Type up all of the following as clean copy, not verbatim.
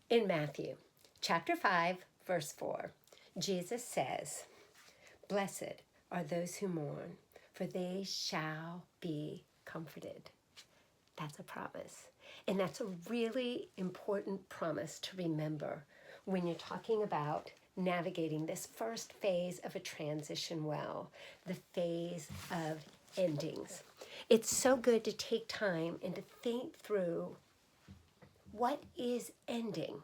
In Matthew chapter 5, verse 4, Jesus says, "Blessed are those who mourn, for they shall be comforted." That's a promise. And that's a really important promise to remember when you're talking about navigating this first phase of a transition well, the phase of endings. It's so good to take time and to think through what is ending?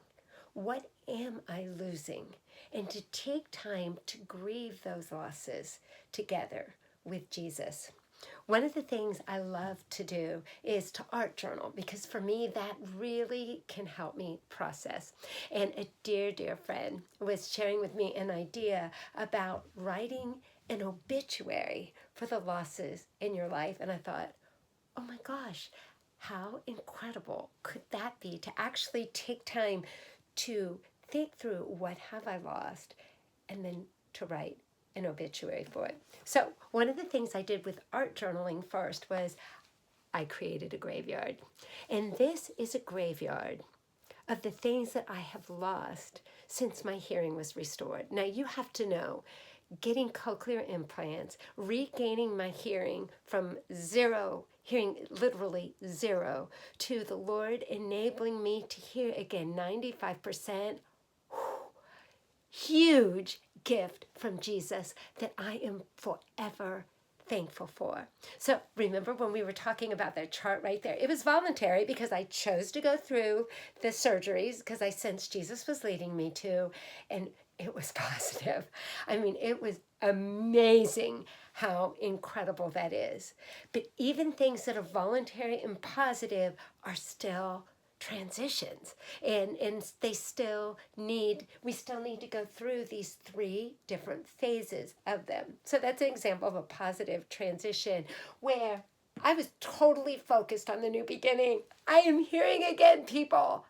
What am I losing? And to take time to grieve those losses together with Jesus. One of the things I love to do is to art journal because for me that really can help me process. And a dear, dear friend was sharing with me an idea about writing an obituary for the losses in your life. And I thought, oh my gosh, how incredible could that be to actually take time to think through what have I lost and then to write an obituary for it. So one of the things I did with art journaling first was I created a graveyard. And this is a graveyard of the things that I have lost since my hearing was restored. Now you have to know, getting cochlear implants, regaining my hearing from zero, hearing literally zero, to the Lord enabling me to hear again 95%, huge gift from Jesus that I am forever thankful for. So remember when we were talking about that chart right there, it was voluntary because I chose to go through the surgeries because I sensed Jesus was leading me to, and it was positive. I mean, it was amazing how incredible that is. But even things that are voluntary and positive are still transitions, and we still need to go through these three different phases of them. So that's an example of a positive transition where I was totally focused on the new beginning. I am hearing again, people,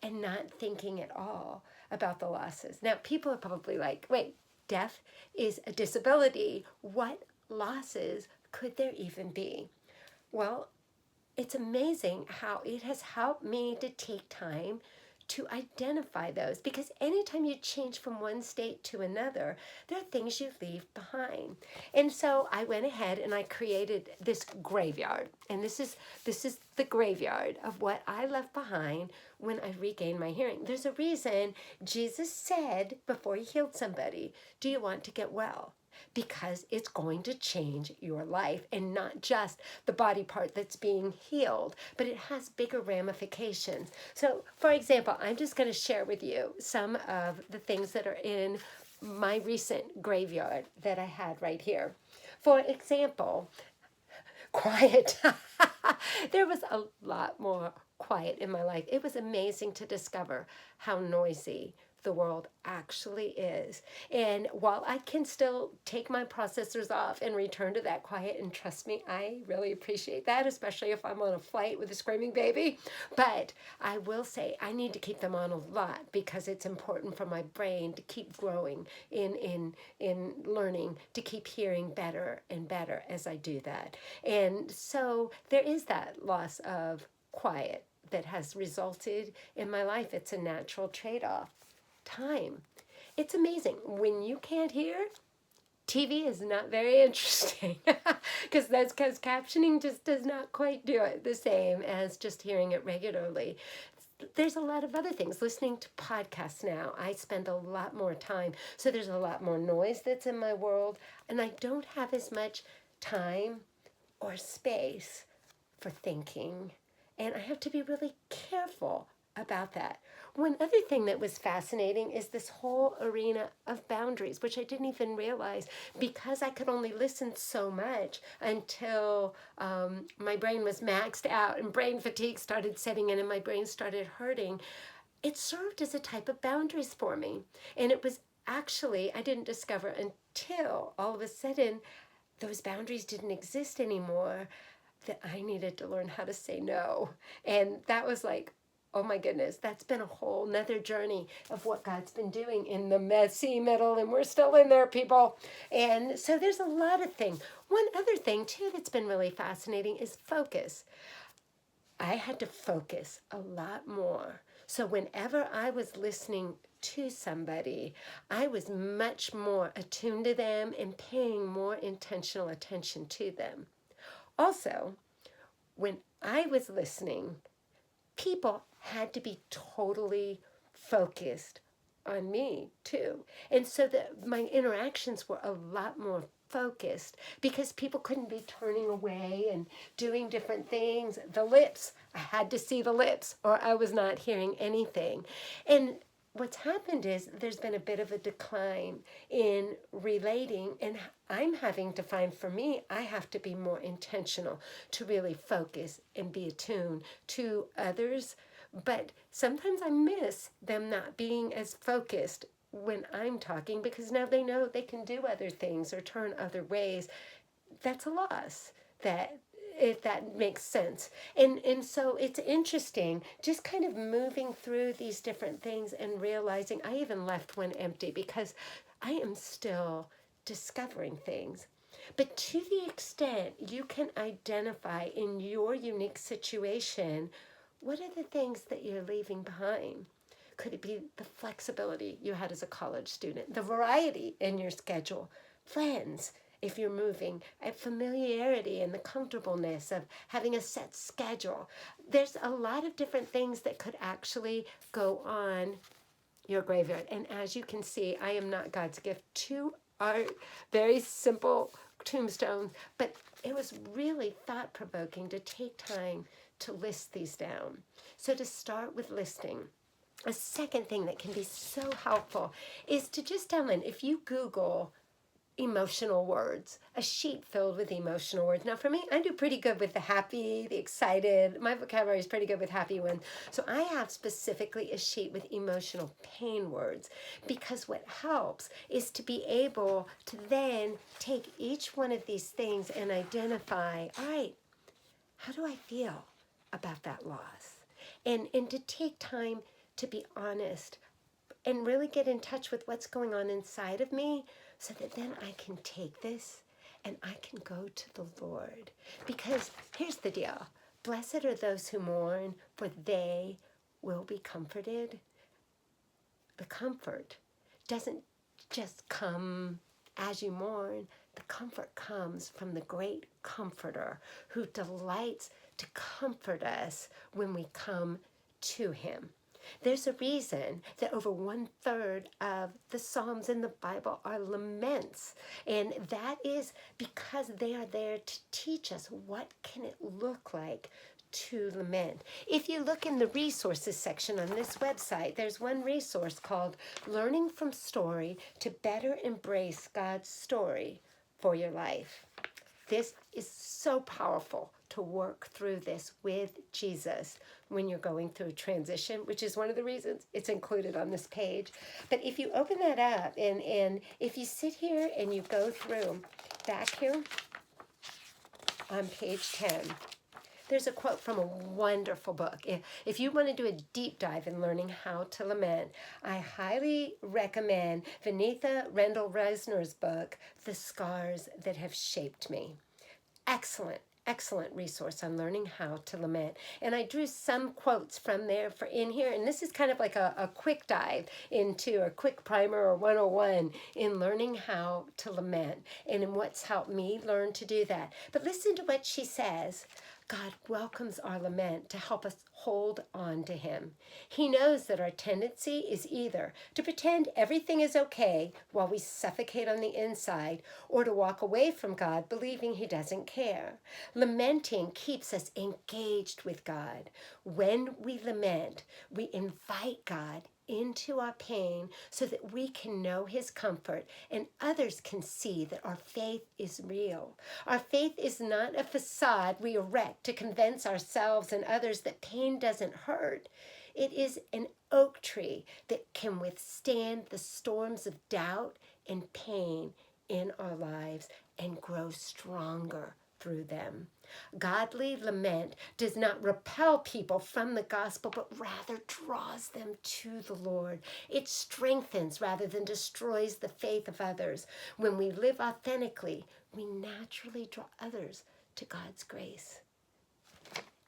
and not thinking at all about the losses. Now people are probably like, wait, deaf is a disability, what losses could there even be? Well, it's amazing how it has helped me to take time to identify those, because anytime you change from one state to another, there are things you leave behind. And so I went ahead and I created this graveyard, and this is the graveyard of what I left behind when I regained my hearing. There's a reason Jesus said before he healed somebody, do you want to get well? Because it's going to change your life, and not just the body part that's being healed, but it has bigger ramifications. So for example, I'm just going to share with you some of the things that are in my recent graveyard that I had right here. For example, quiet. There was a lot more quiet in my life. It was amazing to discover how noisy the world actually is. And while I can still take my processors off and return to that quiet, and trust me, I really appreciate that, especially if I'm on a flight with a screaming baby. But I will say I need to keep them on a lot because it's important for my brain to keep growing in learning, to keep hearing better and better as I do that. And so there is that loss of quiet that has resulted in my life. It's a natural trade-off. Time. It's amazing. When you can't hear, TV is not very interesting because captioning just does not quite do it the same as just hearing it regularly. There's a lot of other things. Listening to podcasts now, I spend a lot more time. So there's a lot more noise that's in my world, and I don't have as much time or space for thinking. And I have to be really careful about that. One other thing that was fascinating is this whole arena of boundaries, which I didn't even realize because I could only listen so much until my brain was maxed out and brain fatigue started setting in and my brain started hurting. It served as a type of boundaries for me. And it was actually, I didn't discover until all of a sudden those boundaries didn't exist anymore, that I needed to learn how to say no. And that was like, oh my goodness, that's been a whole nother journey of what God's been doing in the messy middle, and we're still in there, people. And so there's a lot of things. One other thing too that's been really fascinating is focus. I had to focus a lot more. So whenever I was listening to somebody, I was much more attuned to them and paying more intentional attention to them. Also, when I was listening, people had to be totally focused on me too. And so my interactions were a lot more focused because people couldn't be turning away and doing different things. The lips, I had to see the lips or I was not hearing anything. And what's happened is there's been a bit of a decline in relating, and I'm having to find, for me, I have to be more intentional to really focus and be attuned to others. But sometimes I miss them not being as focused when I'm talking because now they know they can do other things or turn other ways. That's a loss, that if that makes sense. And so it's interesting just kind of moving through these different things and realizing I even left one empty because I am still discovering things. But to the extent you can identify in your unique situation, what are the things that you're leaving behind? Could it be the flexibility you had as a college student, the variety in your schedule, friends, if you're moving, a familiarity and the comfortableness of having a set schedule? There's a lot of different things that could actually go on your graveyard. And as you can see, I am not God's gift to art, very simple tombstones, but it was really thought-provoking to take time to list these down. So to start with listing, a second thing that can be so helpful is to just download, if you Google emotional words, a sheet filled with emotional words. Now for me, I do pretty good with the happy, the excited. My vocabulary is pretty good with happy ones. So I have specifically a sheet with emotional pain words because what helps is to be able to then take each one of these things and identify, all right, how do I feel about that loss? And to take time to be honest and really get in touch with what's going on inside of me so that then I can take this and I can go to the Lord. Because here's the deal. Blessed are those who mourn, for they will be comforted. The comfort doesn't just come as you mourn. The comfort comes from the great comforter who delights to comfort us when we come to him. There's a reason that over 1/3 of the Psalms in the Bible are laments. And that is because they are there to teach us what can it look like to lament. If you look in the resources section on this website, there's one resource called Learning from Story to Better Embrace God's Story for Your Life. This is so powerful to work through this with Jesus when you're going through a transition, which is one of the reasons it's included on this page. But if you open that up and if you sit here and you go through back here on page 10, there's a quote from a wonderful book. If you want to do a deep dive in learning how to lament, I highly recommend Vinitha Rendell Reisner's book, The Scars That Have Shaped Me. Excellent resource on learning how to lament. And I drew some quotes from there for in here, and this is kind of like a quick dive into a quick primer or 101 in learning how to lament and in what's helped me learn to do that. But listen to what she says. God welcomes our lament to help us hold on to him. He knows that our tendency is either to pretend everything is okay while we suffocate on the inside, or to walk away from God believing he doesn't care. Lamenting keeps us engaged with God. When we lament, we invite God into our pain so that we can know his comfort and others can see that our faith is real. Our faith is not a facade we erect to convince ourselves and others that pain doesn't hurt. It is an oak tree that can withstand the storms of doubt and pain in our lives and grow stronger through them. Godly lament does not repel people from the gospel, but rather draws them to the Lord. It strengthens rather than destroys the faith of others. When we live authentically, we naturally draw others to God's grace.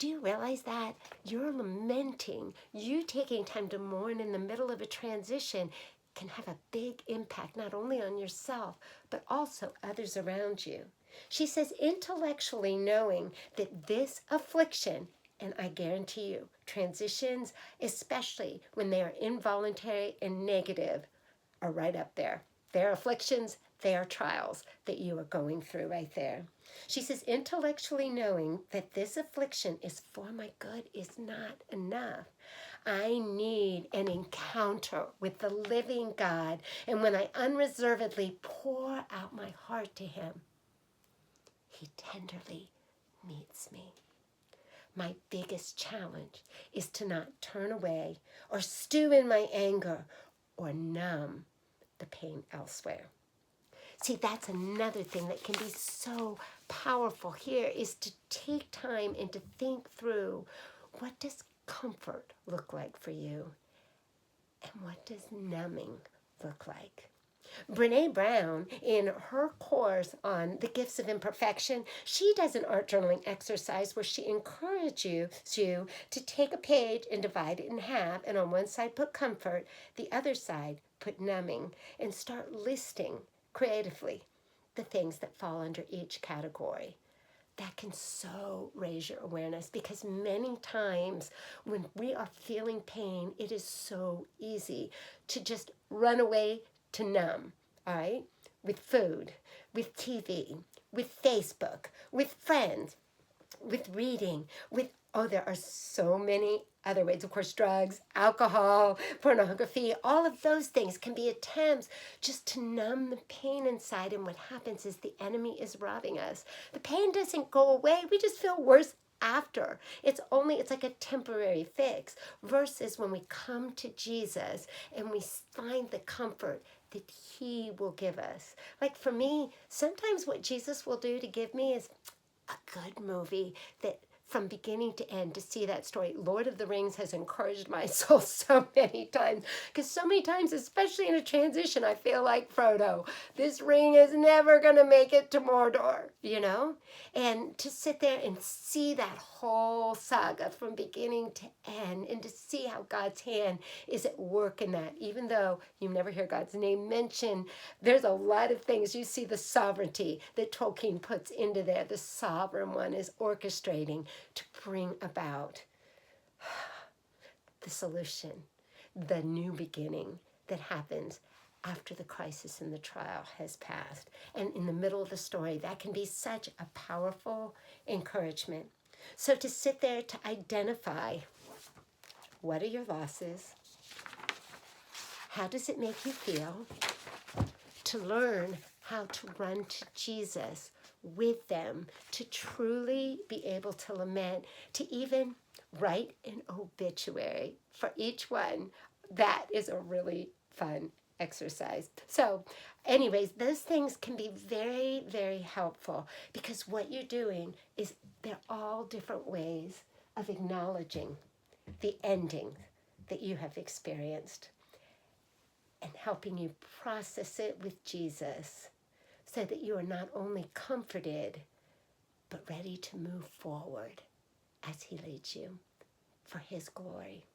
Do you realize that you're lamenting, you taking time to mourn in the middle of a transition can have a big impact, not only on yourself, but also others around you. She says, intellectually knowing that this affliction, and I guarantee you, transitions, especially when they are involuntary and negative, are right up there. Their afflictions, their trials that you are going through right there. She says, intellectually knowing that this affliction is for my good is not enough. I need an encounter with the living God. And when I unreservedly pour out my heart to him, he tenderly meets me. My biggest challenge is to not turn away or stew in my anger or numb the pain elsewhere. See, that's another thing that can be so powerful here, is to take time and to think through, what does comfort look like for you? And what does numbing look like? Brene Brown, in her course on the gifts of imperfection, she does an art journaling exercise where she encourages you to take a page and divide it in half, and on one side put comfort, the other side put numbing, and start listing creatively the things that fall under each category. That can so raise your awareness, because many times when we are feeling pain, it is so easy to just run away to numb, all right? With food, with TV, with Facebook, with friends, with reading, with, oh, there are so many other ways. Of course, drugs, alcohol, pornography, all of those things can be attempts just to numb the pain inside. And what happens is the enemy is robbing us. The pain doesn't go away. We just feel worse after. It's like a temporary fix, versus when we come to Jesus and we find the comfort that he will give us. Like for me, sometimes what Jesus will do to give me is a good movie that from beginning to end, to see that story. Lord of the Rings has encouraged my soul so many times, because so many times, especially in a transition, I feel like Frodo. This ring is never going to make it to Mordor, you know? And to sit there and see that whole saga from beginning to end, and to see how God's hand is at work in that, even though you never hear God's name mentioned, there's a lot of things. You see the sovereignty that Tolkien puts into there. The sovereign one is orchestrating to bring about the solution, the new beginning that happens after the crisis and the trial has passed. And in the middle of the story, that can be such a powerful encouragement. So to sit there, to identify, what are your losses? How does it make you feel? To learn how to run to Jesus with them, to truly be able to lament, to even write an obituary for each one. That is a really fun exercise. So anyways, those things can be very, very helpful, because what you're doing is, they're all different ways of acknowledging the ending that you have experienced and helping you process it with Jesus, so that you are not only comforted, but ready to move forward as he leads you for his glory.